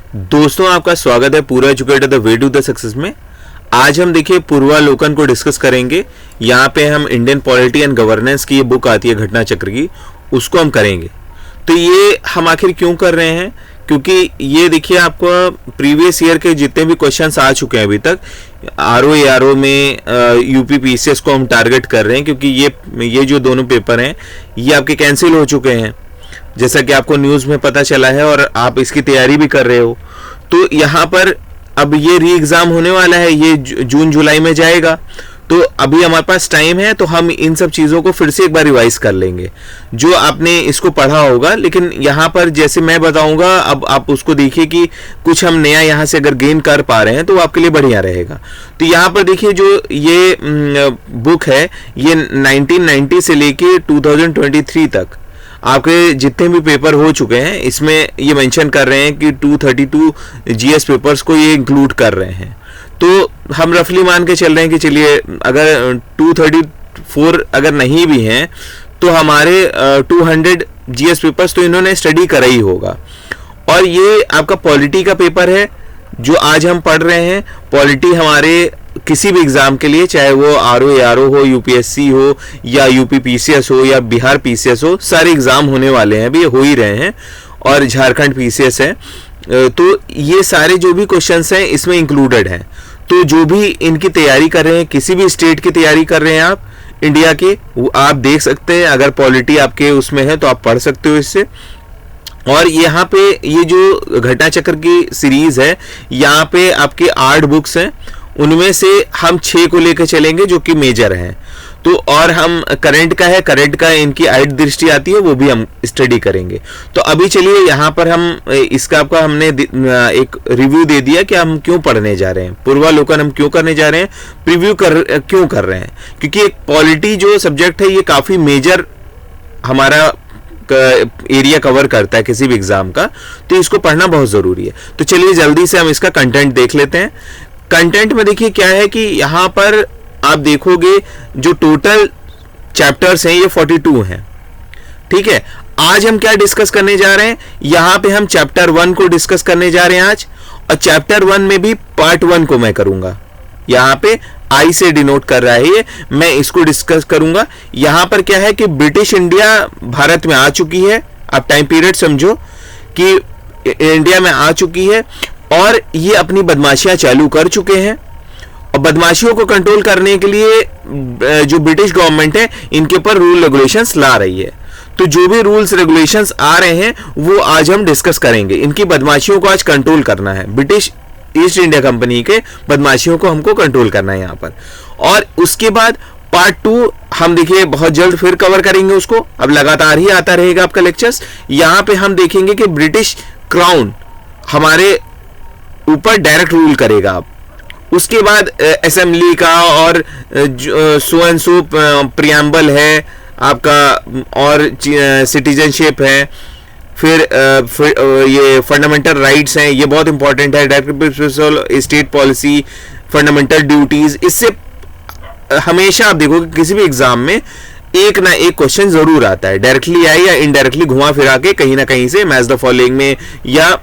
दोस्तों, आपका स्वागत है पूरा educator the way to the success में। आज हम देखिए पूर्वालोकन को डिस्कस करेंगे। यहाँ पे हम इंडियन पॉलिटी एंड गवर्नेंस की ये बुक आती है घटना चक्र की, उसको हम करेंगे। तो ये हम आखिर क्यों कर रहे हैं? क्योंकि ये देखिए आपको प्रीवियस ईयर के जितने भी क्वेश्चंस आ चुके हैं अभी तक आरओ में यूपी पीसीएस को हम टारगेट कर रहे हैं, क्योंकि ये जो दोनों पेपर हैं ये आपके कैंसिल हो चुके हैं, जैसा कि आपको न्यूज़ में पता चला है और आप इसकी तैयारी भी कर रहे हो। तो यहाँ पर अब ये री एग्ज़ाम होने वाला है, ये जून जुलाई में जाएगा। तो अभी हमारे पास टाइम है, तो हम इन सब चीज़ों को फिर से एक बार रिवाइज कर लेंगे जो आपने इसको पढ़ा होगा। लेकिन यहाँ पर जैसे मैं बताऊँगा, अब आप उसको देखिए कि कुछ हम नया यहाँ से अगर गेन कर पा रहे हैं तो आपके लिए बढ़िया रहेगा। तो यहाँ पर देखिए जो ये बुक है, ये 1990 से लेके 2023 तक आपके जितने भी पेपर हो चुके हैं इसमें ये मेंशन कर रहे हैं कि 232 जीएस पेपर्स को ये इंक्लूड कर रहे हैं। तो हम रफली मान के चल रहे हैं कि चलिए अगर 234 अगर नहीं भी हैं तो हमारे 200 जीएस पेपर्स तो इन्होंने स्टडी करा ही होगा। और ये आपका पॉलिटी का पेपर है जो आज हम पढ़ रहे हैं। पॉलिटी हमारे किसी भी एग्जाम के लिए, चाहे वो आरओ हो, यूपीएससी हो या यूपी पीसीएस हो या बिहार पीसीएस हो, सारे एग्जाम होने वाले हैं, अभी हो ही रहे हैं, और झारखंड पीसीएस है। तो ये सारे जो भी क्वेश्चंस हैं इसमें इंक्लूडेड हैं। तो जो भी इनकी तैयारी कर रहे हैं, किसी भी स्टेट की तैयारी कर रहे हैं आप इंडिया के, वो आप देख सकते हैं। अगर पॉलिटी आपके उसमें है तो आप पढ़ सकते हो इससे। और यहाँ पे ये जो घटना चक्र की सीरीज है, यहाँ पे आपके 8 बुक्स हैं, उनमें से हम 6 को लेकर चलेंगे जो कि मेजर हैं। तो और हम करंट का इनकी आइट दृष्टि आती है, वो भी हम स्टडी करेंगे। तो अभी चलिए यहाँ पर हम इसका आपका हमने एक रिव्यू दे दिया कि हम क्यों पढ़ने जा रहे हैं, पूर्वालोकन हम क्यों करने जा रहे हैं, प्रीव्यू क्यों कर रहे हैं। क्योंकि एक पॉलिटी जो सब्जेक्ट है ये काफ़ी मेजर हमारा एरिया कवर करता है किसी भी एग्जाम का, तो इसको पढ़ना बहुत ज़रूरी है। तो चलिए जल्दी से हम इसका कंटेंट देख लेते हैं। कंटेंट में देखिए क्या है कि यहाँ पर आप देखोगे जो टोटल चैप्टर्स हैं ये 42 हैं। ठीक है, आज हम क्या डिस्कस करने जा रहे हैं, यहाँ पे हम चैप्टर 1 को डिस्कस करने जा रहे हैं आज। और चैप्टर 1 में भी पार्ट 1 को मैं करूंगा। यहाँ पे आई से डिनोट कर रहा है ये, मैं इसको डिस्कस करूंगा। यहाँ पर क्या है कि ब्रिटिश इंडिया भारत में आ चुकी है, आप टाइम पीरियड समझो कि इंडिया में आ चुकी है और ये अपनी बदमाशियां चालू कर चुके हैं। और बदमाशियों को कंट्रोल करने के लिए जो ब्रिटिश गवर्नमेंट है इनके ऊपर रूल रेगुलेशंस ला रही है। तो जो भी रूल्स रेगुलेशंस आ रहे हैं वो आज हम डिस्कस करेंगे। इनकी बदमाशियों को आज कंट्रोल करना है, ब्रिटिश ईस्ट इंडिया कंपनी के बदमाशियों को हमको कंट्रोल करना है यहाँ पर। और उसके बाद पार्ट 2 हम देखिए बहुत जल्द फिर कवर करेंगे उसको। अब लगातार ही आता रहेगा आपका लेक्चर्स। यहाँ पे हम देखेंगे कि ब्रिटिश क्राउन हमारे ऊपर डायरेक्ट रूल करेगा। अब उसके बाद असेंबली का और सो एंड सो प्रियम्बल है आपका, और सिटीजनशिप है, फिर ये फंडामेंटल राइट्स हैं, ये बहुत इंपॉर्टेंट है, direct state policy, fundamental duties. इससे हमेशा आप देखोगे किसी भी एग्जाम में एक ना एक क्वेश्चन जरूर आता है, डायरेक्टली आए या इनडायरेक्टली घुमा फिरा के कहीं ना कहीं से, मैच द फॉलोइंग में या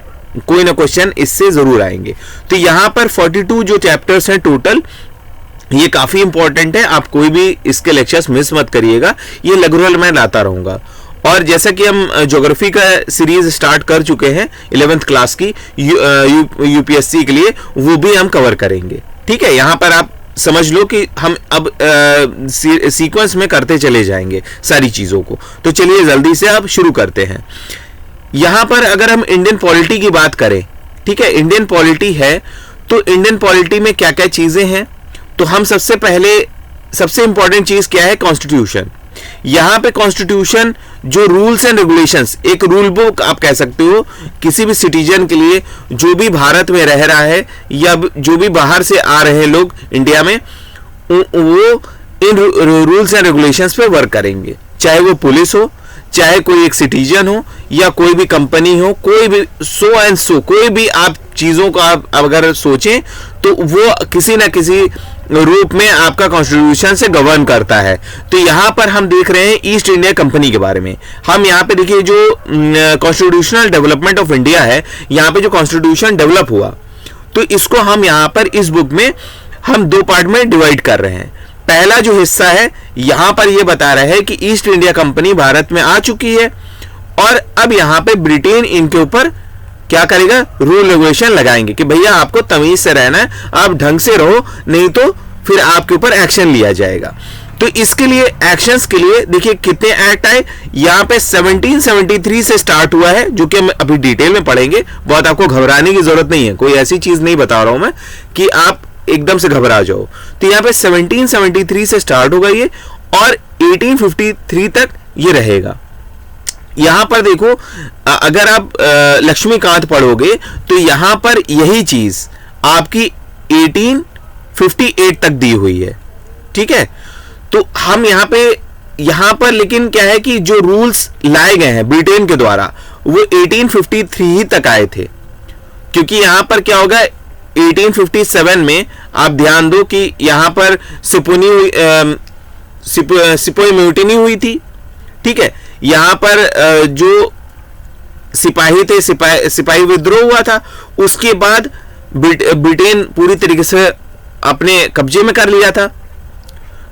कोई ना क्वेश्चन इससे जरूर आएंगे। तो यहाँ पर 42 जो चैप्टर्स हैं टोटल, ये काफी इंपॉर्टेंट है। आप कोई भी इसके लेक्चर्स मिस मत करिएगा, ये लगभग मैं लाता रहूंगा। और जैसा कि हम ज्योग्राफी का सीरीज स्टार्ट कर चुके हैं 11th क्लास की यूपीएससी के लिए, वो भी हम कवर करेंगे। ठीक है, यहाँ पर आप समझ लो कि हम अब सीक्वेंस में करते चले जाएंगे सारी चीज़ों को। तो चलिए जल्दी से अब शुरू करते हैं। यहाँ पर अगर हम इंडियन पॉलिटी की बात करें, ठीक है, इंडियन पॉलिटी है तो इंडियन पॉलिटी में क्या क्या चीज़ें हैं, तो हम सबसे पहले सबसे इंपॉर्टेंट चीज़ क्या है, कॉन्स्टिट्यूशन। यहाँ पे कॉन्स्टिट्यूशन जो रूल्स एंड रेगुलेशंस, एक रूल बुक आप कह सकते हो किसी भी सिटीजन के लिए जो भी भारत में रह रहा है या जो भी बाहर से आ रहे हैं लोग इंडिया में, वो इन रूल्स एंड रेगुलेशंस पे वर्क करेंगे। चाहे वो पुलिस हो, चाहे कोई एक सिटीजन हो या कोई भी कंपनी हो, कोई भी सो एंड सो, कोई भी आप चीजों को आप अगर सोचें तो वो किसी ना किसी रूप में आपका कॉन्स्टिट्यूशन से गवर्न करता है। तो यहां पर हम देख रहे हैं ईस्ट इंडिया कंपनी के बारे में। हम यहां पे देखिए जो कॉन्स्टिट्यूशनल डेवलपमेंट ऑफ इंडिया है, यहां पे जो कॉन्स्टिट्यूशन डेवलप हुआ, तो इसको हम यहां पर इस बुक में हम दो पार्ट में डिवाइड कर रहे हैं। पहला जो हिस्सा है यहां पर यह बता रहा है कि ईस्ट इंडिया कंपनी भारत में आ चुकी है और अब यहां पे ब्रिटेन इनके ऊपर क्या करेगा, रूल रेगुलेशन लगाएंगे कि भैया आपको तमीज से रहना है, आप ढंग से रहो, नहीं तो फिर आपके ऊपर एक्शन लिया जाएगा। तो इसके लिए एक्शंस के लिए देखिए कितने एक्ट आए। यहाँ पे 1773 से स्टार्ट हुआ है, जो कि हम अभी डिटेल में पढ़ेंगे। बहुत आपको घबराने की जरूरत नहीं है, कोई ऐसी चीज नहीं बता रहा हूं मैं कि आप एकदम से घबरा जाओ। तो यहाँ पे 1773 से स्टार्ट होगा ये और 1853 तक ये रहेगा। यहां पर देखो, अगर आप लक्ष्मीकांत पढ़ोगे तो यहां पर यही चीज आपकी 1858 तक दी हुई है, ठीक है। तो हम यहां पर लेकिन क्या है कि जो रूल्स लाए गए हैं ब्रिटेन के द्वारा वो 1853 ही तक आए थे, क्योंकि यहां पर क्या होगा 1857 में आप ध्यान दो कि यहां पर सिपोई म्यूटिनी हुई थी, ठीक है। यहां पर जो सिपाही थे, सिपाही विद्रोह हुआ था, उसके बाद ब्रिटेन पूरी तरीके से अपने कब्जे में कर लिया था।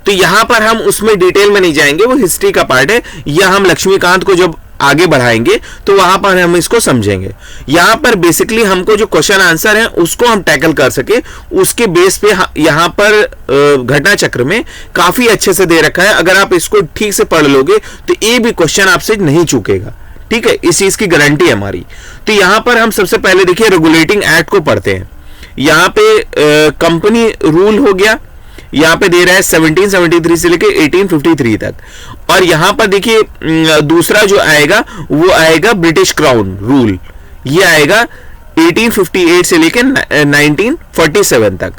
तो यहां पर हम उसमें डिटेल में नहीं जाएंगे, वो हिस्ट्री का पार्ट है। यह हम लक्ष्मीकांत को जब आगे बढ़ाएंगे तो वहां पर हम इसको समझेंगे। यहां पर बेसिकली हमको जो क्वेश्चन आंसर है उसको हम टैकल कर सके, उसके बेस पे यहां पर घटना चक्र में काफी अच्छे से दे रखा है। अगर आप इसको ठीक से पढ़ लोगे तो एक भी क्वेश्चन आपसे नहीं चूकेगा, ठीक है, इस चीज की गारंटी है हमारी। तो यहां पर हम सबसे पहले देखिए रेगुलेटिंग एक्ट को पढ़ते हैं। यहां पे कंपनी रूल हो गया, यहां पे दे रहा है 1773 से लेके 1853 तक। और यहां पर देखिए दूसरा जो आएगा वो आएगा ब्रिटिश क्राउन रूल, ये आएगा 1858 से लेके 1947 तक।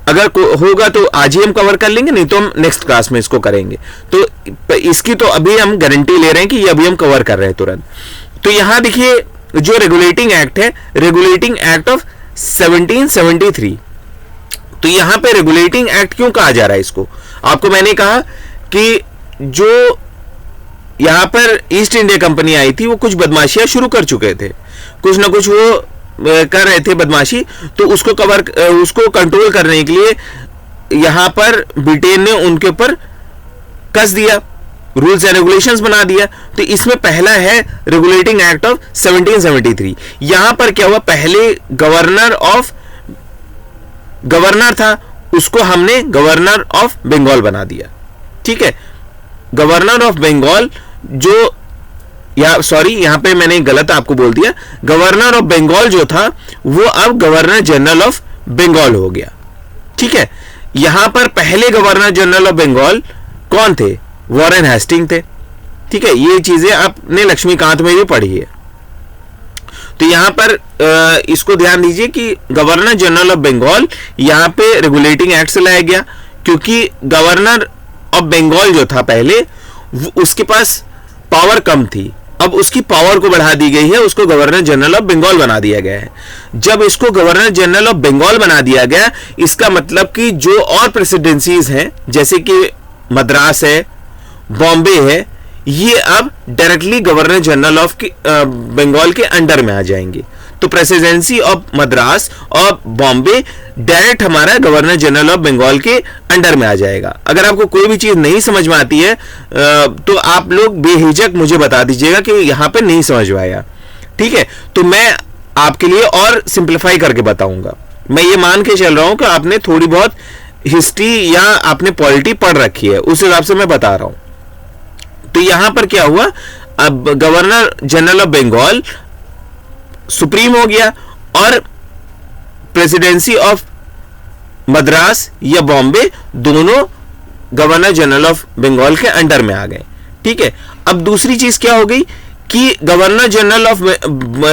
अगर होगा तो आज ही हम कवर कर लेंगे, नहीं तो हम नेक्स्ट क्लास में इसको करेंगे। तो इसकी तो अभी हम गारंटी ले रहे हैं कि ये अभी हम कवर कर रहे हैं तुरंत। तो यहां देखिए जो रेगुलेटिंग एक्ट है, रेगुलेटिंग एक्ट ऑफ 1773। तो यहां पे रेगुलेटिंग एक्ट क्यों कहा जा रहा है इसको, आपको मैंने कहा कि जो यहां पर ईस्ट इंडिया कंपनी आई थी वो कुछ बदमाशियां शुरू कर चुके थे, कुछ ना कुछ वो कर रहे थे बदमाशी। तो उसको कंट्रोल करने के लिए यहां पर ब्रिटेन ने उनके ऊपर कस दिया, रूल्स एंड रेगुलेशंस बना दिया। तो इसमें पहला है रेगुलेटिंग एक्ट ऑफ 1773। यहां पर क्या हुआ, पहले गवर्नर था, उसको हमने गवर्नर ऑफ बंगाल बना दिया, ठीक है। गवर्नर ऑफ बंगाल यहां पे मैंने गलत आपको बोल दिया, गवर्नर ऑफ बंगाल जो था वो अब गवर्नर जनरल ऑफ बंगाल हो गया, ठीक है। यहां पर पहले गवर्नर जनरल ऑफ बंगाल कौन थे, वॉरेन हेस्टिंग थे, ठीक है। ये चीजें आपने लक्ष्मीकांत में भी पढ़ी है। तो यहां पर इसको ध्यान दीजिए कि गवर्नर जनरल ऑफ बंगाल यहां पे रेगुलेटिंग एक्ट से लाया गया, क्योंकि गवर्नर ऑफ बंगाल जो था पहले उसके पास पावर कम थी, अब उसकी पावर को बढ़ा दी गई है, उसको गवर्नर जनरल ऑफ बंगाल बना दिया गया है। जब इसको गवर्नर जनरल ऑफ बंगाल बना दिया गया, इसका मतलब कि जो और प्रेसिडेंसीज हैं जैसे कि मद्रास है, बॉम्बे है, ये अब directly governor general of Bengal के अंडर में आ जाएंगे। तो प्रेसिडेंसी ऑफ मद्रास और बॉम्बे डायरेक्ट हमारा गवर्नर जनरल ऑफ बंगाल के अंडर में आ जाएगा। अगर आपको कोई भी चीज नहीं समझ में आती है तो आप लोग बेहिचक मुझे बता दीजिएगा कि यहां पे नहीं समझ में आया, ठीक है। तो मैं आपके लिए और सिंप्लीफाई करके बताऊंगा। मैं ये मान के चल रहा हूं कि आपने थोड़ी बहुत हिस्ट्री या आपने पॉलिटी पढ़ रखी है, उस हिसाब से मैं बता रहा हूं। तो यहां पर क्या हुआ, अब governor general of Bengal supreme हो गया और प्रेसिडेंसी ऑफ मद्रास या बॉम्बे दोनों गवर्नर जनरल ऑफ बंगाल के अंडर में आ गए, ठीक है। अब दूसरी चीज क्या हो गई कि गवर्नर जनरल ऑफ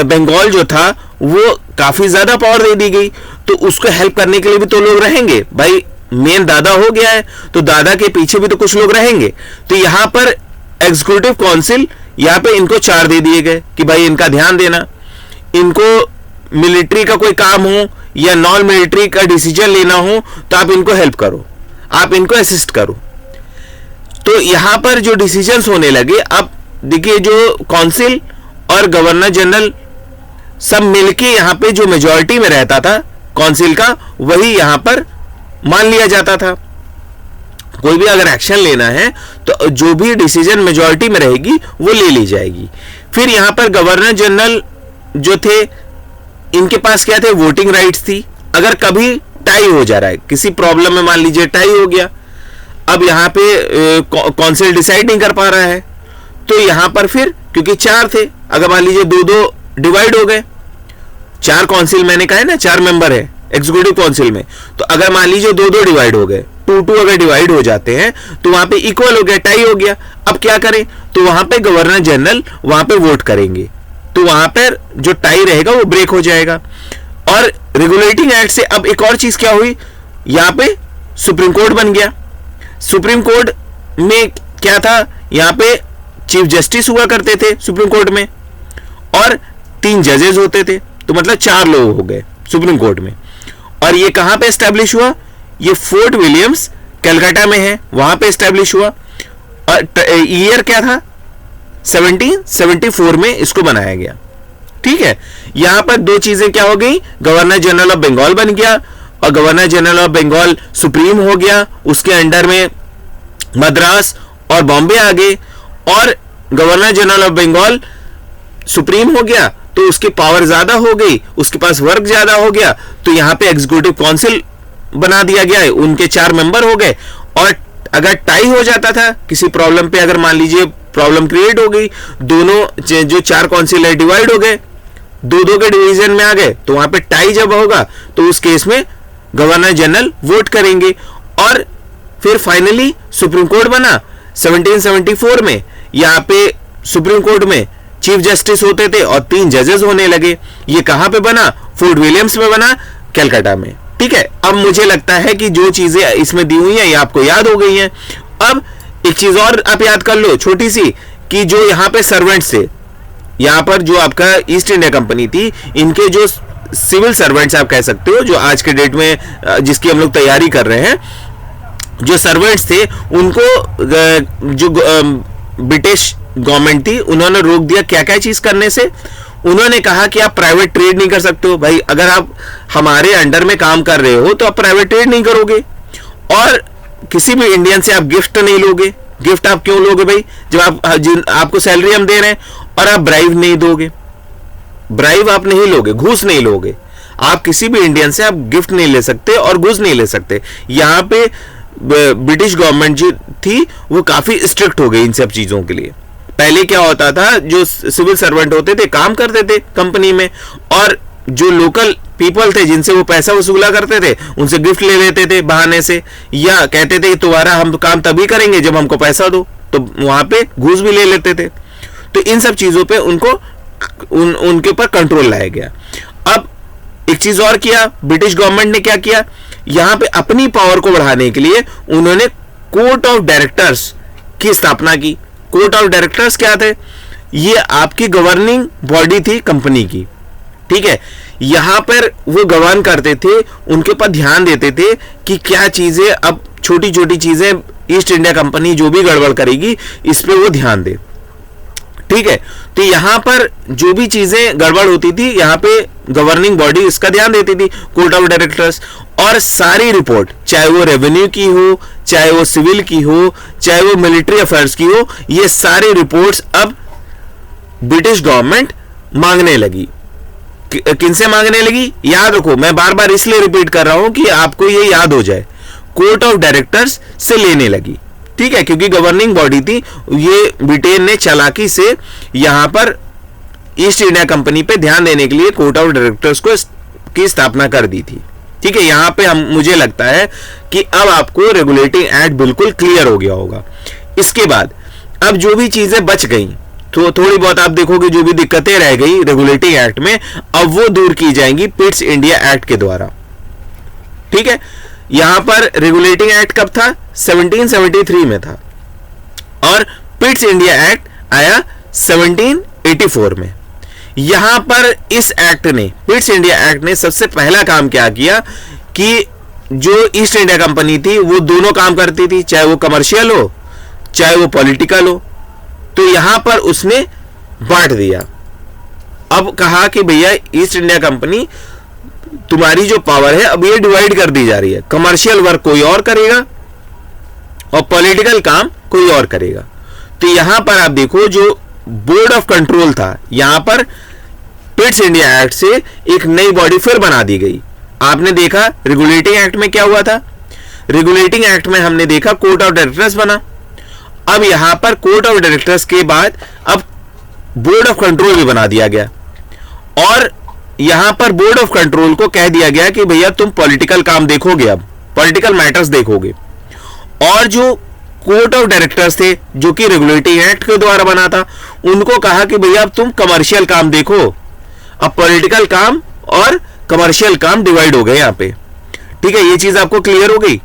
बंगाल जो था वो काफी ज्यादा पावर दे दी गई, तो उसको हेल्प करने के लिए भी तो लोग रहेंगे भाई। मेन दादा हो गया है तो दादा के पीछे भी तो कुछ लोग रहेंगे। तो यहां पर एग्जीक्यूटिव काउंसिल यहाँ पे इनको 4 दे दिए गए कि भाई इनका ध्यान देना, इनको मिलिट्री का कोई काम हो या नॉन मिलिट्री का डिसीजन लेना हो तो आप इनको हेल्प करो, आप इनको असिस्ट करो। तो यहां पर जो डिसीजंस होने लगे, अब देखिए जो काउंसिल और गवर्नर जनरल सब मिलके यहां पे जो मेजॉरिटी में रहता था काउंसिल का, वही यहां पर मान लिया जाता था। कोई भी अगर एक्शन लेना है तो जो भी डिसीजन मेजॉरिटी में रहेगी वो ले ली जाएगी। फिर यहां पर गवर्नर जनरल जो थे, इनके पास क्या थे, वोटिंग राइट्स थी। अगर कभी टाई हो जा रहा है किसी प्रॉब्लम में, मान लीजिए टाई हो गया, अब यहां पे काउंसिल डिसाइड नहीं कर पा रहा है, तो यहां पर फिर क्योंकि 4 थे, अगर मान लीजिए 2-2 डिवाइड हो गए, 4 काउंसिल मैंने कहा है ना 4 मेंबर है एग्जीक्यूटिव काउंसिल में, तो अगर मान लीजिए 2-2 डिवाइड हो गए, 2-2 अगर डिवाइड हो जाते हैं तो वहां पे इक्वल हो गया, टाई हो गया। अब क्या करें, तो वहां पे गवर्नर जनरल वहां पे वोट करेंगे, तो वहां पर जो टाई रहेगा वो ब्रेक हो जाएगा। और रेगुलेटिंग एक्ट से अब एक और चीज क्या हुई, यहां पे सुप्रीम कोर्ट बन गया। सुप्रीम कोर्ट में क्या था, यहां पे चीफ जस्टिस हुआ करते थे सुप्रीम कोर्ट में, और 3 जजेस होते थे, तो मतलब 4 लोग हो गए सुप्रीम कोर्ट में। और ये कहां पे एस्टेब्लिश हुआ, ये फोर्ट विलियम्स कलकत्ता में है, वहां पे एस्टेब्लिश हुआ। और ईयर क्या था, 1774 में इसको बनाया गया। ठीक है, यहां पर 2 चीजें क्या हो गई, गवर्नर जनरल ऑफ बंगाल बन गया, और governor general of Bengal supreme हो गया, उसके अंडर में मद्रास और बॉम्बे आ गए। और governor general of Bengal supreme हो गया तो उसकी पावर ज्यादा हो गई, उसके पास वर्क ज्यादा हो गया, तो यहां पे एग्जीक्यूटिव काउंसिल बना दिया गया है, उनके 4 मेंबर हो गए। और अगर टाई हो जाता था किसी प्रॉब्लम पे, अगर मान लीजिए प्रॉब्लम क्रिएट हो गई, दोनों जो 4 काउंसिल है डिवाइड हो गए, 2-2 के डिवीजन में आ गए, तो वहां पे टाई जब होगा तो उस केस में गवर्नर जनरल वोट करेंगे। और फिर फाइनली सुप्रीम कोर्ट बना 1774 में। यहाँ पे सुप्रीम कोर्ट में चीफ जस्टिस होते थे और 3 जजेस होने लगे। ये कहां पे बना, फोर्ट विलियम्स में बना, कलकत्ता में। ठीक है, अब मुझे लगता है कि जो चीजें इसमें दी हुई हैं ये आपको याद हो गई हैं। अब एक चीज और आप याद कर लो छोटी सी, कि जो यहाँ पे सर्वेंट्स थे, यहाँ पर जो आपका ईस्ट इंडिया कंपनी थी, इनके जो सिविल सर्वेंट्स आप कह सकते हो, जो आज के डेट में जिसकी हम लोग तैयारी कर रहे हैं, जो सर्वेंट्स थे उनको जो ब्रिटिश गवर्नमेंट थी उन्होंने रोक दिया क्या क्या चीज करने से। उन्होंने कहा कि आप प्राइवेट ट्रेड नहीं कर सकते हो, भाई अगर आप हमारे अंडर में काम कर रहे हो तो आप प्राइवेट ट्रेड नहीं करोगे, और किसी भी इंडियन से आप गिफ्ट नहीं लोगे। गिफ्ट आप क्यों लोगे भाई, जब आपको सैलरी हम दे रहे हैं, और आप ब्राइब नहीं दोगे, ब्राइब आप नहीं लोगे, घूस नहीं लोगे। आप किसी भी इंडियन से आप गिफ्ट नहीं ले सकते और घूस नहीं ले सकते। यहाँ पे ब्रिटिश गवर्नमेंट जो थी वो काफी स्ट्रिक्ट हो गई इन सब चीजों के लिए। पहले क्या होता था, जो सिविल सर्वेंट होते थे काम करते थे कंपनी में, और जो लोकल पीपल थे जिनसे वो पैसा वसूला करते थे उनसे गिफ्ट ले लेते थे बहाने से, या कहते थे कि तुम्हारा हम काम तभी करेंगे जब हमको पैसा दो, तो वहां पे घूस भी ले लेते थे। तो इन सब चीजों पे उनको उनके ऊपर कंट्रोल लाया गया। अब एक चीज और किया ब्रिटिश गवर्नमेंट ने, क्या किया, यहां पे अपनी पावर को बढ़ाने के लिए उन्होंने कोर्ट ऑफ डायरेक्टर्स की स्थापना की। कोर्ट ऑफ डायरेक्टर्स क्या थे, ये आपकी गवर्निंग बॉडी थी कंपनी की। ठीक है, यहां पर वो गवर्न करते थे, उनके ऊपर ध्यान देते थे कि क्या चीजें, अब छोटी छोटी चीजें ईस्ट इंडिया कंपनी जो भी गड़बड़ करेगी इस पे वो ध्यान दे। ठीक है, तो यहां पर जो भी चीजें गड़बड़ होती थी यहां पे गवर्निंग बॉडी इसका ध्यान देती थी, कोर्ट ऑफ डायरेक्टर्स। और सारी रिपोर्ट, चाहे वो रेवेन्यू की हो, चाहे वो सिविल की हो, चाहे वो मिलिट्री अफेयर्स की हो, ये सारी रिपोर्ट्स अब ब्रिटिश गवर्नमेंट मांगने लगी। किनसे मांगने लगी, याद रखो, मैं बार बार इसलिए रिपीट कर रहा हूं कि आपको ये याद हो जाए, कोर्ट ऑफ डायरेक्टर्स से लेने लगी। ठीक है, क्योंकि गवर्निंग बॉडी थी, ये ब्रिटेन ने चालाकी से यहां पर ईस्ट इंडिया कंपनी पे ध्यान देने के लिए कोर्ट ऑफ डायरेक्टर्स को की स्थापना कर दी थी। ठीक है, यहां पे मुझे लगता है कि अब आपको रेगुलेटिंग एक्ट बिल्कुल क्लियर हो गया होगा। इसके बाद अब जो भी चीजें बच गई, तो थोड़ी बहुत आप देखोगे जो भी दिक्कतें रह गई रेगुलेटिंग एक्ट में, अब वो दूर की जाएंगी पिट्स इंडिया एक्ट के द्वारा। ठीक है, यहां पर रेगुलेटिंग एक्ट कब था, 1773 में था, और पिट्स इंडिया एक्ट आया 1784 में। यहां पर इस एक्ट ने, पिट्स इंडिया एक्ट ने सबसे पहला काम क्या किया कि जो ईस्ट इंडिया कंपनी थी वो दोनों काम करती थी, चाहे वो कमर्शियल हो चाहे वो पॉलिटिकल हो, तो यहां पर उसने बांट दिया। अब कहा कि भैया ईस्ट इंडिया कंपनी तुम्हारी जो पावर है अब ये डिवाइड कर दी जा रही है, कमर्शियल वर्क कोई और करेगा और पॉलिटिकल काम कोई और करेगा। तो यहां पर आप देखो जो बोर्ड ऑफ कंट्रोल था, यहां पर पिट्स इंडिया एक्ट से एक नई बॉडी फिर बना दी गई। आपने देखा रेगुलेटिंग एक्ट में क्या हुआ था, रेगुलेटिंग एक्ट में हमने देखा कोर्ट ऑफ डायरेक्टर्स बना। अब यहां पर कोर्ट ऑफ डायरेक्टर्स के बाद अब बोर्ड ऑफ कंट्रोल भी बना दिया गया और यहां पर बोर्ड ऑफ कंट्रोल को कह दिया गया कि भैया तुम पॉलिटिकल काम देखोगे, अब पॉलिटिकल मैटर्स देखोगे। और जो कोर्ट ऑफ डायरेक्टर्स थे जो कि रेगुलेटिंग एक्ट के द्वारा बना था, उनको कहा कि भैया अब तुम कमर्शियल काम देखो। अब पॉलिटिकल काम और कमर्शियल काम डिवाइड हो गए यहां पे। ठीक है, ये चीज आपको क्लियर हो गई।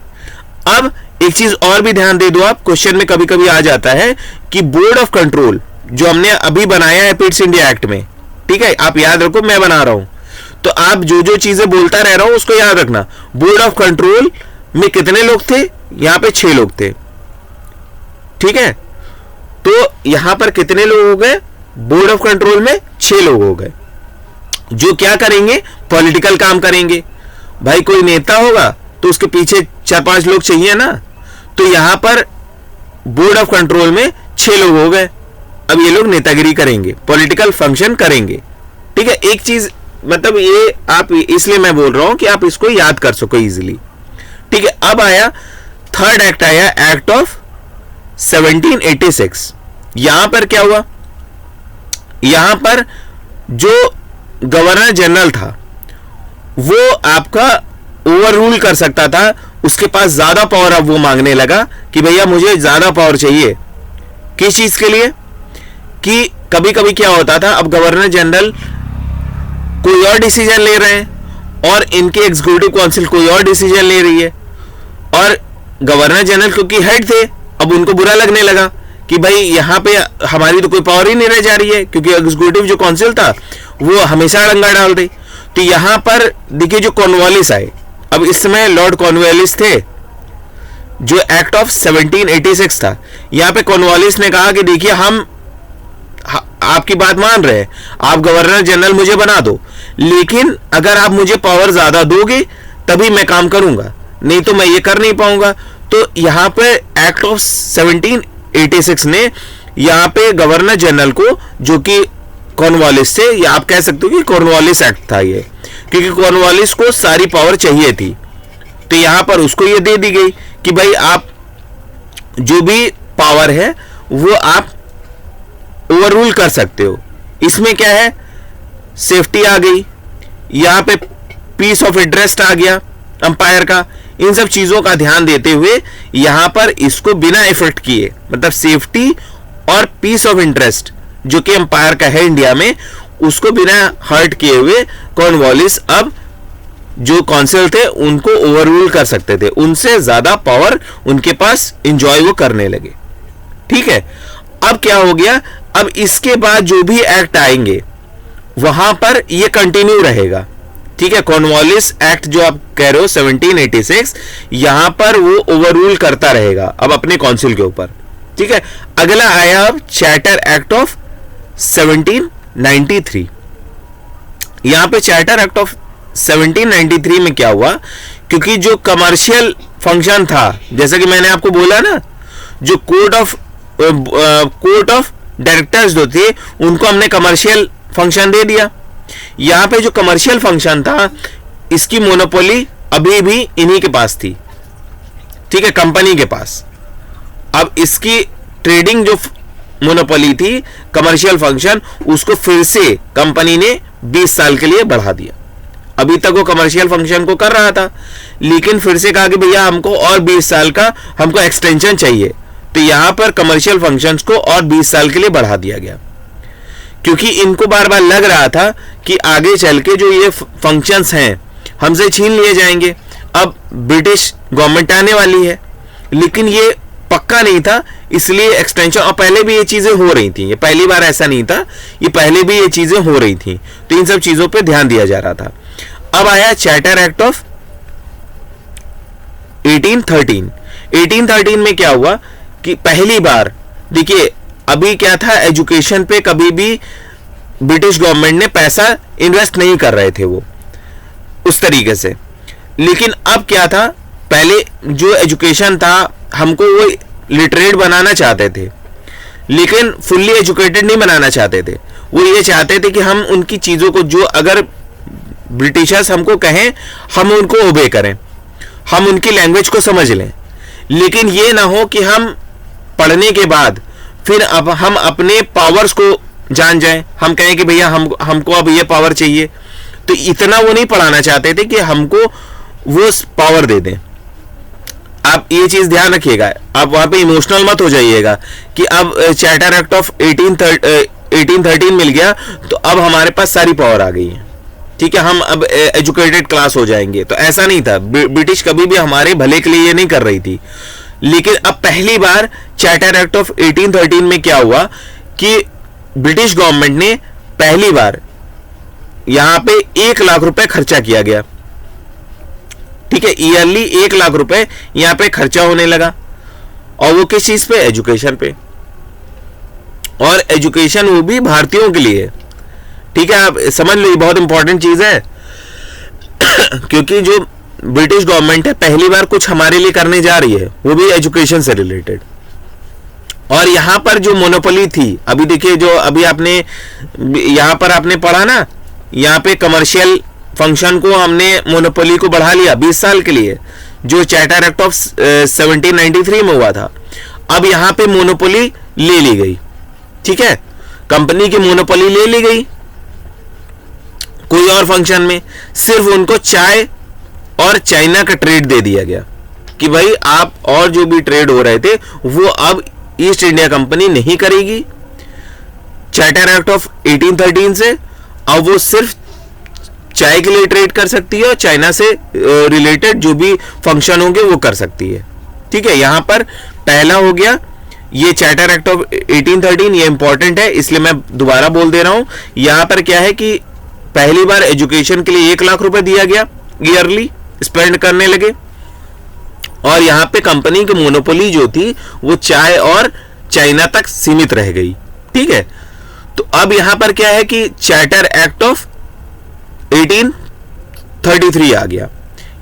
अब एक चीज और भी ध्यान दे दो आप, क्वेश्चन में कभी कभी आ जाता है कि बोर्ड ऑफ कंट्रोल जो हमने अभी बनाया है पिट्स इंडिया एक्ट में, ठीक है, आप याद रखो मैं बना रहा हूं तो आप जो जो चीजें बोलता रह रहा हूं उसको याद रखना। बोर्ड ऑफ कंट्रोल में कितने लोग थे, यहां पे 6 लोग थे। ठीक है, तो यहां पर कितने लोग हो गए, बोर्ड ऑफ कंट्रोल में 6 लोग हो गए जो क्या करेंगे, पॉलिटिकल काम करेंगे। भाई कोई नेता होगा तो उसके पीछे 4-5 लोग चाहिए ना, तो यहां पर बोर्ड ऑफ कंट्रोल में 6 लोग हो गए। अब ये लोग नेतागिरी करेंगे, पॉलिटिकल फंक्शन करेंगे। ठीक है, एक चीज मतलब ये आप इसलिए मैं बोल रहा हूं कि आप इसको याद कर सको इजीली। ठीक है, अब आया थर्ड एक्ट, आया एक्ट ऑफ 1786। यहां पर क्या हुआ, यहां पर जो गवर्नर जनरल था वो आपका ओवर रूल कर सकता था, उसके पास ज्यादा पावर अब वो मांगने लगा कि भैया मुझे ज्यादा पावर चाहिए। किस चीज के लिए, कि कभी कभी क्या होता था, अब गवर्नर जनरल कोई और डिसीजन ले रहे हैं और इनके एग्जीक्यूटिव काउंसिल कोई और डिसीजन ले रही है, और गवर्नर जनरल क्योंकि हेड थे अब उनको बुरा लगने लगा कि भाई यहां पे हमारी तो कोई पावर ही नहीं रह जा रही है, क्योंकि एग्जीक्यूटिव जो काउंसिल था वो हमेशा डंगा डाल दे। तो यहां पर देखिए जो कॉर्नवालिस आए, अब इस समय लॉर्ड कॉर्नवालिस थे, जो एक्ट ऑफ 1786 था, यहां पे कॉर्नवालिस ने कहा कि देखिए हम आपकी बात मान रहे हैं, आप गवर्नर जनरल मुझे बना दो, लेकिन अगर आप मुझे पावर ज्यादा दोगे तभी मैं काम करूंगा, नहीं तो मैं ये कर नहीं पाऊंगा। तो यहां पे एक्ट ऑफ 1786 ने यहां पे गवर्नर जनरल को, जो कि कॉर्नवालिस से, या आप कह सकते हो कि कॉर्नवालिस एक्ट था ये, क्योंकि कॉर्नवालिस को सारी पावर चाहिए थी, तो यहां पर उसको ये दे दी गई कि भाई आप जो भी पावर है वो आप ओवर रूल कर सकते हो। इसमें क्या है, सेफ्टी आ गई, यहां पे पीस ऑफ इंटरेस्ट आ गया अंपायर का। इन सब चीजों का ध्यान देते हुए यहां पर इसको बिना इफेक्ट किए, मतलब सेफ्टी और पीस ऑफ इंटरेस्ट जो कि अंपायर का है इंडिया में, उसको बिना हर्ट किए हुए कॉर्नवालिस अब जो काउंसिल थे उनको ओवर रूल कर सकते थे, उनसे ज्यादा पावर उनके पास एंजॉय वो करने लगे। ठीक है, अब क्या हो गया, अब इसके बाद जो भी एक्ट आएंगे वहां पर ये कंटिन्यू रहेगा। ठीक है, कॉर्नवालिस एक्ट जो आप कह रहे हो 1786, यहां पर वो ओवर रूल करता रहेगा अब अपने काउंसिल के ऊपर। ठीक है, अगला आया अब चार्टर एक्ट ऑफ 1793। यहां पे चार्टर एक्ट ऑफ 1793 में क्या हुआ, क्योंकि जो कमर्शियल फंक्शन था, जैसा कि मैंने आपको बोला ना, जो कोर्ट ऑफ डायरेक्टर्स जो थे उनको हमने कमर्शियल फंक्शन दे दिया। यहां पे जो कमर्शियल फंक्शन था इसकी मोनोपोली अभी भी इन्हीं के पास थी। ठीक है, कंपनी के पास। अब इसकी ट्रेडिंग जो मोनोपोली थी, कमर्शियल फंक्शन, उसको फिर से कंपनी ने 20 साल के लिए बढ़ा दिया। अभी तक वो कमर्शियल फंक्शन को कर रहा था, लेकिन फिर से कहा कि भैया हमको और 20 साल का हमको एक्सटेंशन चाहिए, तो यहां पर कमर्शियल फंक्शंस को और 20 साल के लिए बढ़ा दिया गया, क्योंकि इनको बार बार लग रहा था कि आगे चल के जो ये फंक्शंस हैं हमसे छीन लिए जाएंगे। अब ब्रिटिश गवर्नमेंट आने वाली है, लेकिन ये पक्का नहीं था इसलिए एक्सटेंशन, और पहले भी ये चीजें हो रही थी, ये पहली बार ऐसा नहीं था, ये पहले भी ये चीजें हो रही थी, तो इन सब चीजों पे ध्यान दिया जा रहा था। अब आया चार्टर एक्ट ऑफ 1813। 1813 में क्या हुआ कि पहली बार, देखिए अभी क्या था, एजुकेशन पे कभी भी ब्रिटिश गवर्नमेंट ने पैसा इन्वेस्ट नहीं कर रहे थे वो उस तरीके से, लेकिन अब क्या था, पहले जो एजुकेशन था हमको वो लिटरेट बनाना चाहते थे, लेकिन फुल्ली एजुकेटेड नहीं बनाना चाहते थे। वो ये चाहते थे कि हम उनकी चीज़ों को, जो अगर ब्रिटिशर्स हमको कहें हम उनको ओबे करें, हम उनकी लैंग्वेज को समझ लें, लेकिन ये ना हो कि हम पढ़ने के बाद फिर अब हम अपने पावर्स को जान जाएं, हम कहें कि भैया हमको अब ये पावर चाहिए, तो इतना वो नहीं पढ़ाना चाहते थे कि हमको वो पावर दे दें। आप ये चीज ध्यान रखिएगा, आप वहां पे इमोशनल मत हो जाइएगा कि अब चार्टर एक्ट ऑफ 1813 मिल गया तो अब हमारे पास सारी पावर आ गई है, ठीक है, हम अब एजुकेटेड क्लास हो जाएंगे। तो ऐसा नहीं था, ब्रिटिश कभी भी हमारे भले के लिए ये नहीं कर रही थी। लेकिन अब पहली बार चार्टर एक्ट ऑफ 1813 में क्या हुआ कि ब्रिटिश गवर्नमेंट ने पहली बार यहां पे 1 लाख रुपए खर्चा किया गया, ठीक है, ईयरली 1 लाख रुपए यहां पे खर्चा होने लगा, और वो किस चीज पे, एजुकेशन पे, और एजुकेशन वो भी भारतीयों के लिए, ठीक है, आप समझ लो ये बहुत इंपॉर्टेंट चीज है क्योंकि जो ब्रिटिश गवर्नमेंट है पहली बार कुछ हमारे लिए करने जा रही है, वो भी एजुकेशन से रिलेटेड। और यहां पर जो मोनोपोली थी, अभी देखिए जो अभी आपने यहां पर आपने पढ़ा ना, यहां पे कमर्शियल फंक्शन को हमने मोनोपोली को बढ़ा लिया 20 साल के लिए, जो चार्टर एक्ट ऑफ 1793 में हुआ था। अब यहां पे मोनोपोली ले ली गई, ठीक है, कंपनी की मोनोपोली ले ली गई कोई और फंक्शन में, सिर्फ उनको चाय और चाइना का ट्रेड दे दिया गया कि भाई आप और जो भी ट्रेड हो रहे थे वो अब ईस्ट इंडिया कंपनी नहीं करेगी चार्टर एक्ट ऑफ 1813 से। अब वो सिर्फ चाय के लिए ट्रेड कर सकती है और चाइना से रिलेटेड जो भी फंक्शन होंगे वो कर सकती है, ठीक है। यहां पर पहला हो गया ये चार्टर एक्ट ऑफ 1813, ये इंपॉर्टेंट है इसलिए मैं दोबारा बोल दे रहा हूं। यहां पर क्या है कि पहली बार एजुकेशन के लिए 1 लाख रुपए दिया गया, ईयरली स्पेंड करने लगे, और यहां पे कंपनी की मोनोपोली जो थी वो चाय और चाइना तक सीमित रह गई, ठीक है। तो अब यहां पर क्या है कि चार्टर एक्ट ऑफ 1833 आ गया।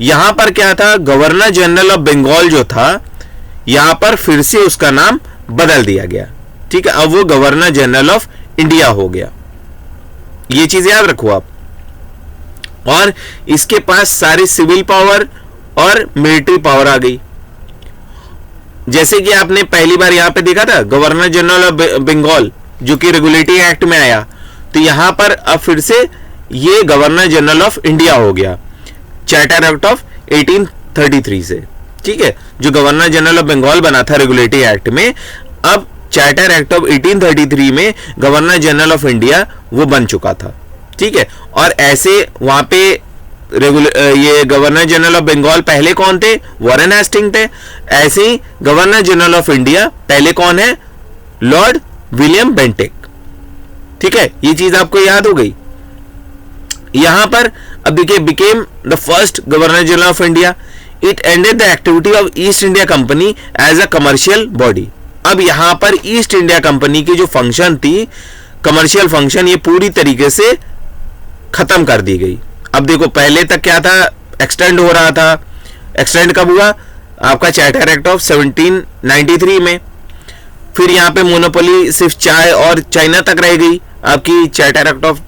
यहां पर क्या था, गवर्नर जनरल ऑफ बंगाल जो था यहां पर फिर से उसका नाम बदल दिया गया, ठीक है, अब वो गवर्नर जनरल ऑफ इंडिया हो गया। ये चीज याद रखो आप। और इसके पास सारी सिविल पावर और मिलिट्री पावर आ गई, जैसे कि आपने पहली बार यहां पे देखा था गवर्नर जनरल ऑफ बंगाल जो कि रेगुलेटरी एक्ट में आया, तो यहां पर अब फिर से ये गवर्नर जनरल ऑफ इंडिया हो गया चार्टर एक्ट ऑफ 1833 से, ठीक है। जो गवर्नर जनरल ऑफ बंगाल बना था रेगुलेटरी एक्ट में, अब चार्टर एक्ट ऑफ 1833 में गवर्नर जनरल ऑफ इंडिया वो बन चुका था, ठीक है। और ऐसे वहां पे ये गवर्नर जनरल ऑफ बंगाल पहले कौन थे, वॉरेन हेस्टिंग थे। ऐसे ही गवर्नर जनरल ऑफ इंडिया पहले कौन है, लॉर्ड विलियम बेंटिक, ठीक है। ये चीज आपको याद हो गई। यहां पर अब देखिए became the first governor general of India, it ended the activity of East India Company as a commercial body. अब यहां पर ईस्ट इंडिया कंपनी की जो फंक्शन थी, कमर्शियल फंक्शन, ये पूरी तरीके से खत्म कर दी गई। अब देखो पहले तक क्या था, एक्सटेंड हो रहा था, एक्सटेंड कब हुआ, आपका चार्टर एक्ट ऑफ 1793 में। फिर यहां पे मोनोपोली सिर्फ चाय और चाइना तक रह गई आपकी चार्टर एक्ट ऑफ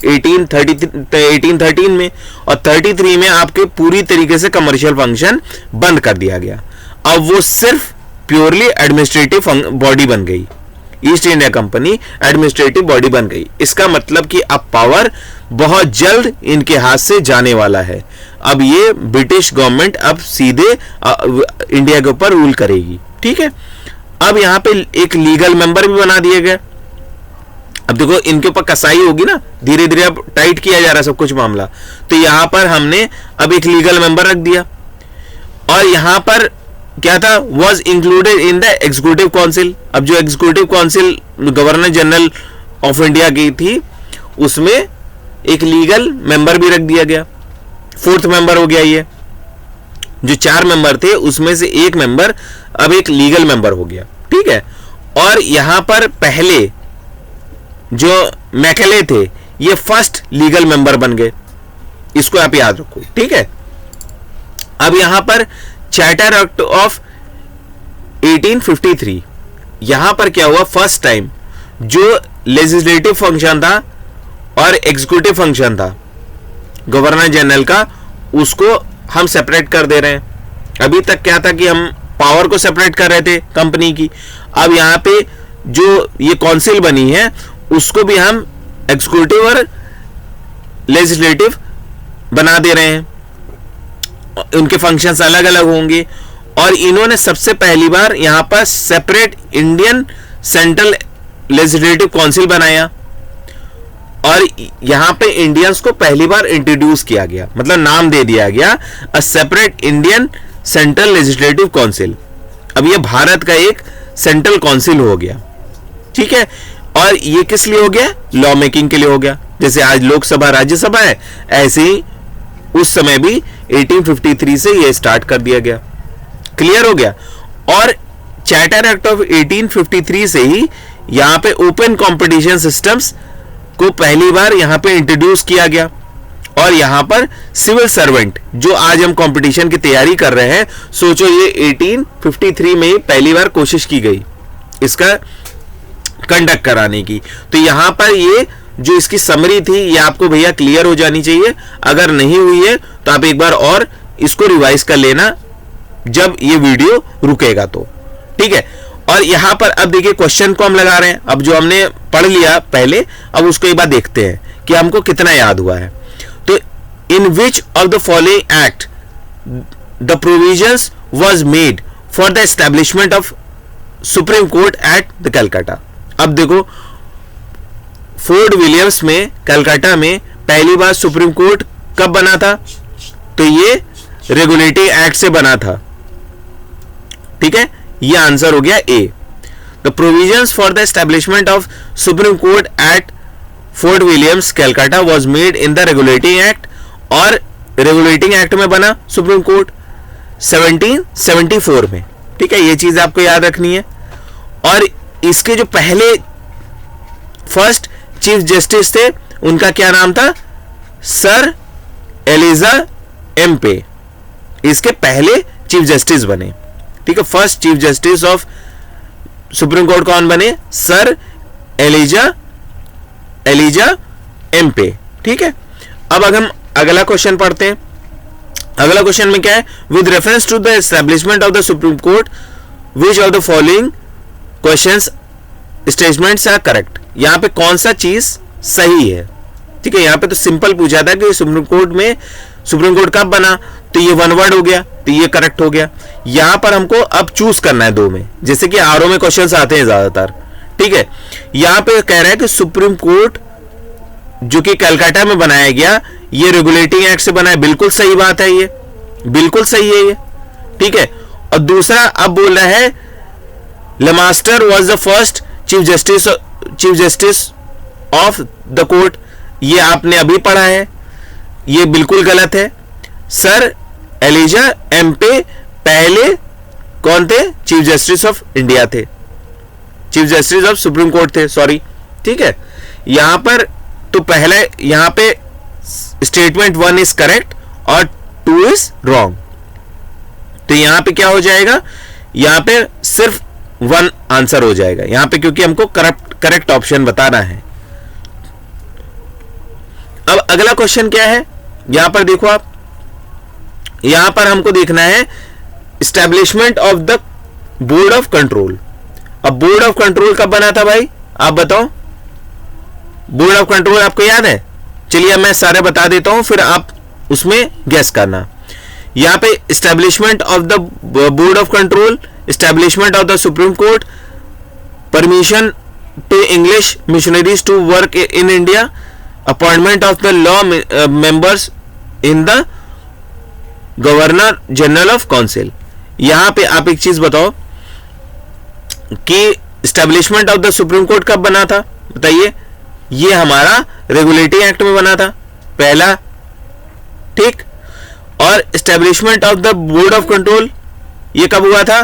1813 में, और 33 में आपके पूरी तरीके से कमर्शियल फंक्शन बंद कर दिया गया। अब वो सिर्फ प्योरली एडमिनिस्ट्रेटिव बॉडी बन गई, east India company administrative body बन गई। इसका मतलब कि अब पावर बहुत जल्द इनके हाथ से जाने वाला है। अब ये ब्रिटिश गवर्नमेंट अब सीधे इंडिया के ऊपर रूल करेगी, ठीक है। अब यहां पे एक लीगल मेंबर भी बना दिए गए। अब देखो इनके ऊपर कसाई होगी ना, धीरे धीरे अब टाइट किया जा रहा है सब कुछ मामला, तो यहां पर हमने अब एक लीगल मेंबर रख दिया। और यहां पर क्या था, was included in the executive council. अब जो executive council governor general of India की थी उसमें एक लीगल मेंबर भी रख दिया गया, फोर्थ मेंबर हो गया। ये जो 4 मेंबर थे उसमें से एक मेंबर अब एक लीगल मेंबर हो गया, ठीक है। और यहां पर पहले जो मैकेले थे ये फर्स्ट लीगल मेंबर बन गए, इसको आप याद रखो, ठीक है। अब यहां पर चार्टर एक्ट ऑफ 1853, यहां पर क्या हुआ, फर्स्ट टाइम जो लेजिस्लेटिव फंक्शन था और एग्जीक्यूटिव फंक्शन था गवर्नर जनरल का, उसको हम सेपरेट कर दे रहे हैं। अभी तक क्या था कि हम पावर को सेपरेट कर रहे थे कंपनी की, अब यहां पे जो ये काउंसिल बनी है उसको भी हम एग्जीक्यूटिव और लेजिस्लेटिव बना दे रहे हैं, उनके फंक्शंस अलग अलग होंगे। और इन्होंने सबसे पहली बार यहां पर separate Indian central legislative council बनाया और यहां पे इंडियंस को पहली बार इंट्रोड्यूस किया गया, मतलब नाम दे दिया गया a separate Indian central legislative council. अब ये भारत का एक सेंट्रल काउंसिल हो गया, ठीक है। और ये किस लिए हो गया, लॉ मेकिंग के लिए हो गया। जैसे आज लोकसभा राज्यसभा है, ऐसे ही उस समय भी 1853 से ये स्टार्ट कर दिया गया, क्लियर हो गया। और चार्टर एक्ट ऑफ 1853 से ही यहां पे ओपन कंपटीशन सिस्टम्स को पहली बार यहां पे इंट्रोड्यूस किया गया। और यहां पर सिविल सर्वेंट जो आज हम कंपटीशन की तैयारी कर रहे हैं, सोचो ये 1853 में ही पहली बार कोशिश की गई इसका कंडक्ट कराने की। तो यहां पर ये जो इसकी समरी थी ये आपको भैया क्लियर हो जानी चाहिए, अगर नहीं हुई है तो आप एक बार और इसको रिवाइज कर लेना जब ये वीडियो रुकेगा तो, ठीक है। और यहां पर अब देखिए क्वेश्चन को हम लगा रहे हैं, अब जो हमने पढ़ लिया पहले, अब उसको एक बार देखते हैं कि हमको कितना याद हुआ है। तो in which of the following act the provisions was made for the establishment of Supreme Court at the Calcutta. अब देखो फोर्ट विलियम्स में कलकत्ता में पहली बार सुप्रीम कोर्ट कब बना था, तो ये रेगुलेटिंग एक्ट से बना था, ठीक है। ये आंसर हो गया ए। The provisions for the establishment of Supreme Court at Fort Williams Calcutta was made in the Regulating Act, और रेगुलेटिंग एक्ट में बना सुप्रीम कोर्ट 1774 में, ठीक है। ये चीज आपको याद रखनी है। और इसके जो पहले फर्स्ट चीफ जस्टिस थे उनका क्या नाम था, सर एलिजा एम्पे, इसके पहले चीफ जस्टिस बने, ठीक है। First chief justice of Supreme court कौन बने, सर एलिजा एम्पे, ठीक है। अब अगर हम अगला क्वेश्चन पढ़ते हैं, अगला क्वेश्चन में क्या है, with reference to the establishment of the supreme court which of the following questions statements are correct. यहां पे कौन सा चीज सही है, ठीक है। यहां पे तो सिंपल पूछा था कि सुप्रीम कोर्ट कब बना, तो ये वन वर्ड हो गया, तो ये करेक्ट हो गया। यहां पर हमको अब चूज करना है दो में, जैसे कि आरओ में क्वेश्चंस आते हैं ज्यादातर, ठीक है। यहां पे कह रहा है कि सुप्रीम कोर्ट जो कि कलकत्ता में बनाया गया ये रेगुलेटिंग एक्ट से बना है, बिल्कुल सही बात है, ये बिल्कुल सही है ये, ठीक है। और दूसरा अब बोल रहा है Lemaistre was the first chief justice of the court, ये आपने अभी पढ़ा है, ये बिल्कुल गलत है। सर एलिजा एम्पे पहले कौन थे, चीफ जस्टिस ऑफ इंडिया थे, chief justice of Supreme court थे, सॉरी, ठीक है। यहां पर तो पहले यहां पे स्टेटमेंट 1 इज करेक्ट और 2 इज रॉन्ग, तो यहां पे क्या हो जाएगा, यहां पे सिर्फ 1 आंसर हो जाएगा यहां पे, क्योंकि हमको करेक्ट ऑप्शन बताना है। अब अगला क्वेश्चन क्या है, यहां पर देखो आप, यहां पर हमको देखना है establishment of the board of control. अब बोर्ड ऑफ कंट्रोल कब बना था भाई, आप बताओ, बोर्ड ऑफ कंट्रोल आपको याद है? चलिए मैं सारे बता देता हूं, फिर आप उसमें गेस करना। यहां पे establishment of the board of control, establishment of the supreme court, permission to English missionaries to work in India, appointment of the law members in the governor general of council. यहां पे आप एक चीज बताओ कि establishment of the supreme court कब बना था, बताइए। ये हमारा रेगुलेटिंग एक्ट में बना था पहला, ठीक। और establishment of the board of control ये कब हुआ था,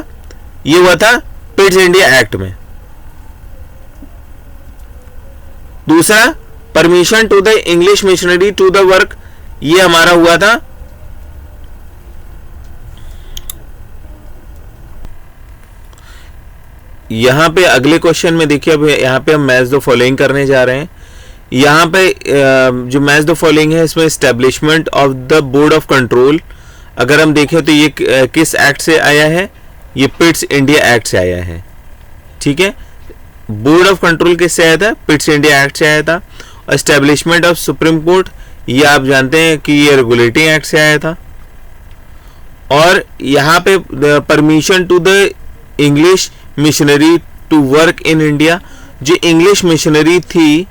ये हुआ था पिट्स इंडिया एक्ट में। दूसरा, permission to the English missionary to the work, ये हमारा हुआ था यहां पे अगले क्वेश्चन में देखिए। अब यहां पे हम मैच द फॉलोइंग करने जा रहे हैं। यहां पे जो मैच द फॉलोइंग है इसमें establishment of the board of control, अगर हम देखें तो ये किस एक्ट से आया है, ये पिट्स इंडिया एक्ट से आया है, ठीक है। बोर्ड ऑफ कंट्रोल किससे आया था, पिट्स इंडिया एक्ट से आया था। एस्टेब्लिशमेंट ऑफ सुप्रीम कोर्ट, ये आप जानते हैं कि ये रेगुलेटिंग एक्ट से आया था। और यहाँ पे permission to the English missionary to work in India, जो इंग्लिश मिशनरी थी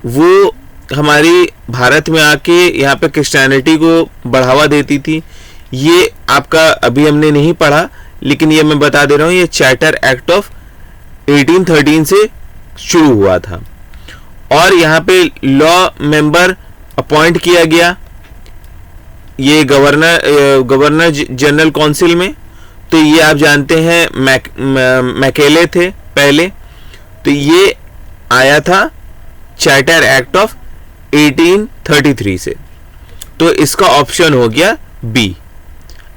वो हमारी भारत में आके यहाँ पे क्रिश्चियनिटी को बढ़ावा देती थी। ये आपका अभी हमने नहीं पढ़ा, लेकिन ये मैं बता दे रहा हूँ, ये चार्टर एक्ट ऑफ 1813 से शुरू हुआ था। और यहाँ पे लॉ मेंबर अपॉइंट किया गया, ये गवर्नर जनरल काउंसिल में, तो ये आप जानते हैं मैकेले थे पहले, तो ये आया था चार्टर एक्ट ऑफ 1833 से। तो इसका ऑप्शन हो गया बी,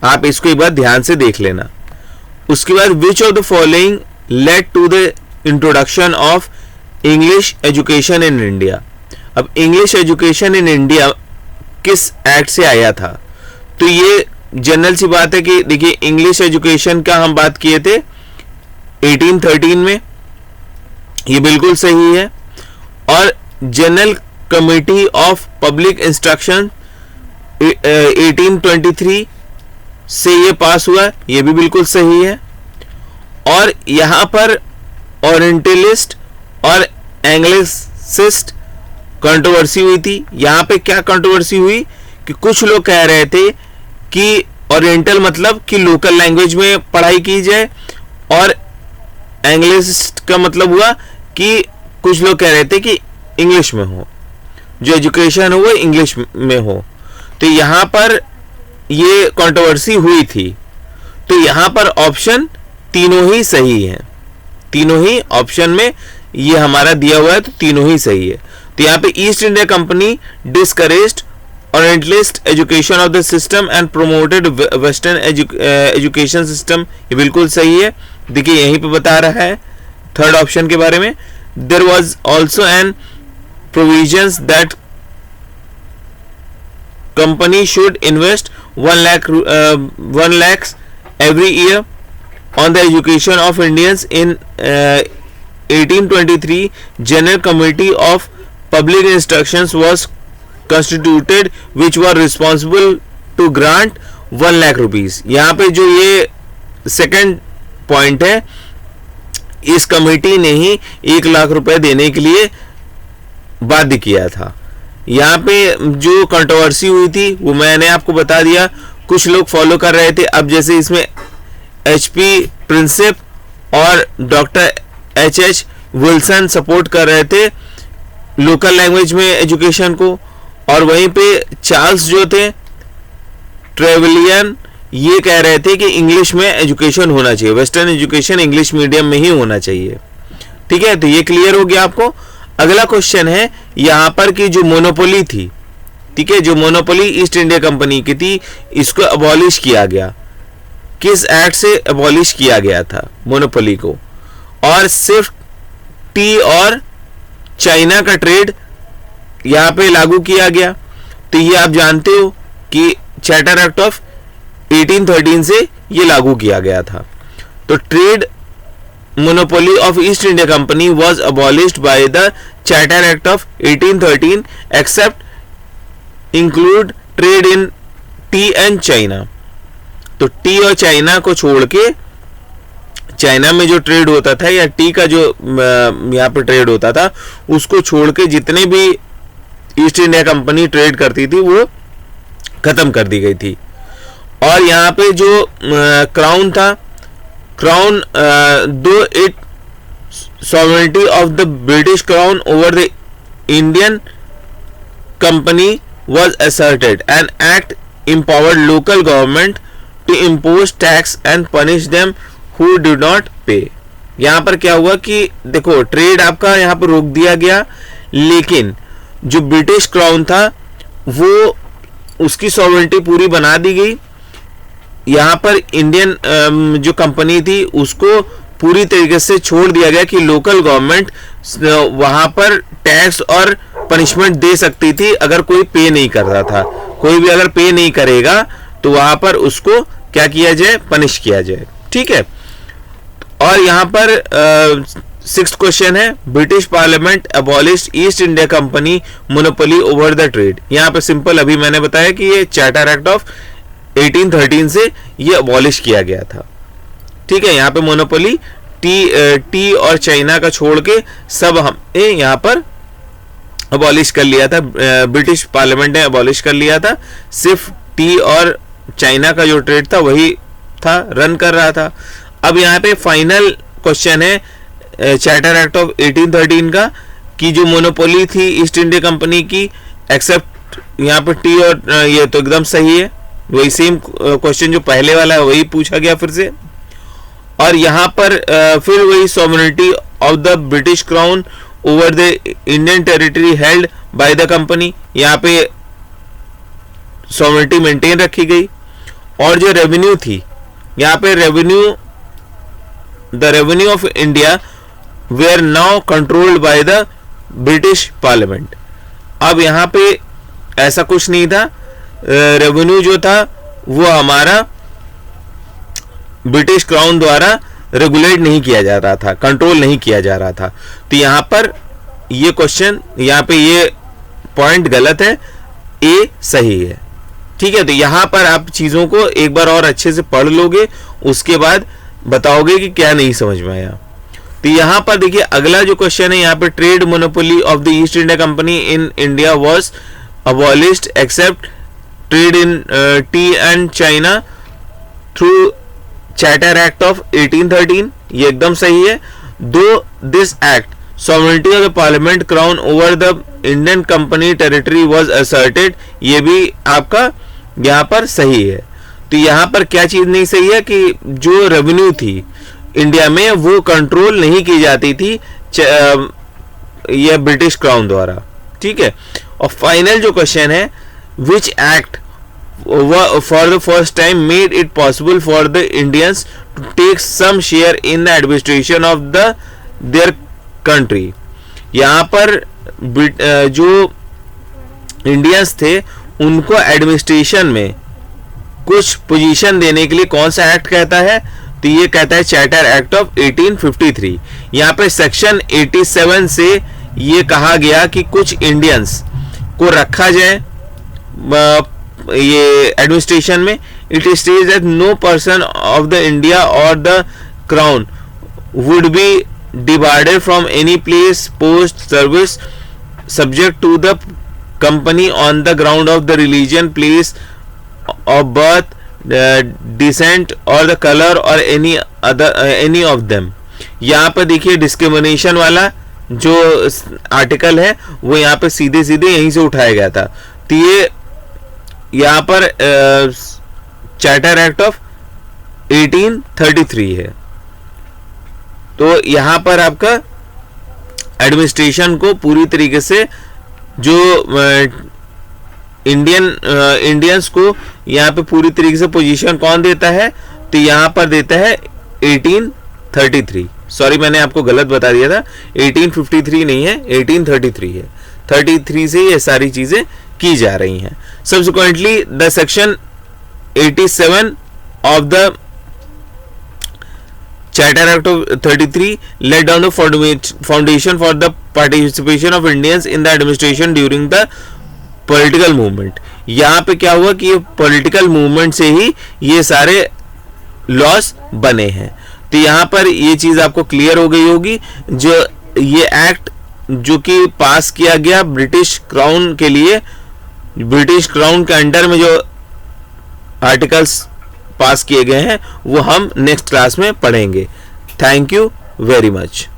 आप इसको एक बार ध्यान से देख लेना। उसके बाद which of the following led to the introduction of English education in India. अब इंग्लिश एजुकेशन इन इंडिया किस एक्ट से आया था, तो ये जनरल सी बात है कि देखिए इंग्लिश एजुकेशन का हम बात किए थे 1813 में, ये बिल्कुल सही है। और general committee of public instruction 1823 से ये पास हुआ, ये भी बिल्कुल सही है। और यहां पर ओरिएंटलिस्ट और एंग्लिसिस्ट कंट्रोवर्सी हुई थी। यहां पे क्या कंट्रोवर्सी हुई कि कुछ लोग कह रहे थे कि ओरिएंटल मतलब कि लोकल लैंग्वेज में पढ़ाई की जाए, और एंग्लिसिस्ट का मतलब हुआ कि कुछ लोग कह रहे थे कि इंग्लिश में हो, जो एजुकेशन हो वो इंग्लिश में हो। तो यहां पर ये कंट्रोवर्सी हुई थी। तो यहां पर ऑप्शन तीनों ही सही है, तीनों ही ऑप्शन में ये हमारा दिया हुआ है, तो तीनों ही सही है। तो यहाँ पे east India company discouraged orientalist education of the system and promoted western education system, ये बिल्कुल सही है। देखिए यहीं पे बता रहा है थर्ड ऑप्शन के बारे में। There was also an provisions that company should invest 1 lakh every year on the education of Indians in 1823 General Committee of Public Instructions was constituted which were responsible to grant 1 lakh rupees। यहाँ पे जो ये second point है, इस committee ने ही 1 लाख रुपए देने के लिए बाध्य किया था। यहाँ पे जो कंट्रोवर्सी हुई थी वो मैंने आपको बता दिया, कुछ लोग फॉलो कर रहे थे। अब जैसे इसमें HP प्रिंसिप और डॉक्टर HH विल्सन सपोर्ट कर रहे थे लोकल लैंग्वेज में एजुकेशन को, और वहीं पे चार्ल्स जो थे ट्रेवलियन ये कह रहे थे कि इंग्लिश में एजुकेशन होना चाहिए, वेस्टर्न एजुकेशन इंग्लिश मीडियम में ही होना चाहिए। ठीक है, तो ये क्लियर हो गया आपको। अगला क्वेश्चन है यहां पर कि जो मोनोपोली थी, ठीक है, जो मोनोपोली ईस्ट इंडिया कंपनी की थी, इसको अबॉलिश किया गया। किस एक्ट से अबॉलिश किया गया था मोनोपोली को, और सिर्फ टी और चाइना का ट्रेड यहां पे लागू किया गया। तो ये आप जानते हो कि चार्टर एक्ट ऑफ 1813 से ये लागू किया गया था। तो trade monopoly of East India Company was abolished by the Charter Act of 1813 except include trade in tea and China। तो टी और चाइना को छोड़ के, चाइना में जो ट्रेड होता था या टी का जो यहाँ पे ट्रेड होता था उसको छोड़ के जितने भी ईस्ट इंडिया कंपनी ट्रेड करती थी वो खत्म कर दी गई थी। और यहाँ पे जो क्राउन था, क्राउन दो it sovereignty of the British Crown over the Indian company was asserted. An act empowered local government to impose tax and punish them who did not pay. यहाँ पर क्या हुआ कि देखो ट्रेड आपका यहाँ पर रोक दिया गया, लेकिन जो ब्रिटिश क्राउन था वो उसकी सॉवरेंटी पूरी बना दी गई। यहाँ पर इंडियन जो कंपनी थी उसको पूरी तरीके से छोड़ दिया गया कि लोकल गवर्नमेंट वहां पर टैक्स और पनिशमेंट दे सकती थी अगर कोई पे नहीं कर रहा था। कोई भी अगर पे नहीं करेगा तो वहां पर उसको क्या किया जाए, पनिश किया जाए। ठीक है। और यहां पर 6th क्वेश्चन है, British parliament abolish east India company monopoly over the trade. यहाँ पे सिंपल अभी मैंने बताया कि ये चार्टर एक्ट ऑफ 1813 से ये अबॉलिश किया गया था। ठीक है। यहाँ पे मोनोपोली टी और चाइना का छोड़ के सब हमने यहाँ पर अबॉलिश कर लिया था। ब्रिटिश पार्लियामेंट ने अबॉलिश कर लिया था, सिर्फ टी और चाइना का जो ट्रेड था वही था, रन कर रहा था। अब यहाँ पे फाइनल क्वेश्चन है चार्टर एक्ट ऑफ 1813 का, कि जो मोनोपोली थी ईस्ट इंडिया कंपनी की एक्सेप्ट यहाँ पे टी और ये तो एकदम सही है। वही सेम क्वेश्चन जो पहले वाला है वही पूछा गया फिर से। और यहाँ पर फिर वही sovereignty of the British crown over the Indian territory held by the company, यहाँ पे सॉवरेनिटी मेंटेन रखी गई। और जो रेवेन्यू थी यहाँ पे the revenue of India were now controlled by the British parliament. अब यहाँ पे ऐसा कुछ नहीं था, रेवेन्यू जो था वो हमारा ब्रिटिश क्राउन द्वारा रेगुलेट नहीं किया जा रहा था, कंट्रोल नहीं किया जा रहा था। तो यहां पर ये क्वेश्चन, यहाँ पे ये पॉइंट गलत है, ए सही है। ठीक है। तो यहां पर आप चीजों को एक बार और अच्छे से पढ़ लोगे, उसके बाद बताओगे कि क्या नहीं समझ में आया। तो यहां पर देखिए अगला जो क्वेश्चन है, यहाँ पे trade monopoly of the East India Company in India was abolished except trade in tea and China through charter act of 1813, ये एकदम सही है। Though this act sovereignty of the parliament crown over the Indian company territory was asserted, ये भी आपका यहाँ पर सही है। तो यहाँ पर क्या चीज नहीं सही है कि जो रेवेन्यू थी इंडिया में वो कंट्रोल नहीं की जाती थी ये ब्रिटिश क्राउन द्वारा। ठीक है। और फाइनल जो क्वेश्चन है, which act for the first time made it possible for the Indians to take some share in the administration of their country। यहाँ पर जो इंडियंस थे उनको एडमिनिस्ट्रेशन में कुछ पोजीशन देने के लिए कौन सा एक्ट कहता है, तो ये कहता है चार्टर एक्ट ऑफ 1853। यहाँ पे सेक्शन 87 से ये कहा गया कि कुछ इंडियंस को रखा जाए ये एडमिनिस्ट्रेशन में। It states that no person of the India और the crown would be debarred from any place post service subject to the company on the ground of the religion, place of birth, descent और the colour और any of them. यहाँ पर देखिए discrimination वाला जो article है वो यहाँ पे सीधे सीधे यहीं से उठाया गया था। तो ये यहाँ पर चार्टर एक्ट ऑफ 1833 है। तो यहाँ पर आपका एडमिनिस्ट्रेशन को पूरी तरीके से जो इंडियंस को यहाँ पे पूरी तरीके से पोजीशन कौन देता है, तो यहाँ पर देता है 1833। सॉरी मैंने आपको गलत बता दिया था, 1853 नहीं है 1833 है। 33 से ये सारी चीजें की जा रही हैं। Subsequently the section 87 of the charter act of 33 laid down the foundation for the participation of Indians in the administration during the political movement। यहाँ पे क्या हुआ कि ये पॉलिटिकल मूवमेंट से ही ये सारे लॉस बने हैं। तो यहाँ पर ये चीज आपको क्लियर हो गई होगी। जो ये एक्ट जो कि पास किया गया ब्रिटिश क्राउन के लिए, ब्रिटिश क्राउन के अंडर में जो आर्टिकल्स पास किए गए हैं वो हम नेक्स्ट क्लास में पढ़ेंगे। Thank you very much.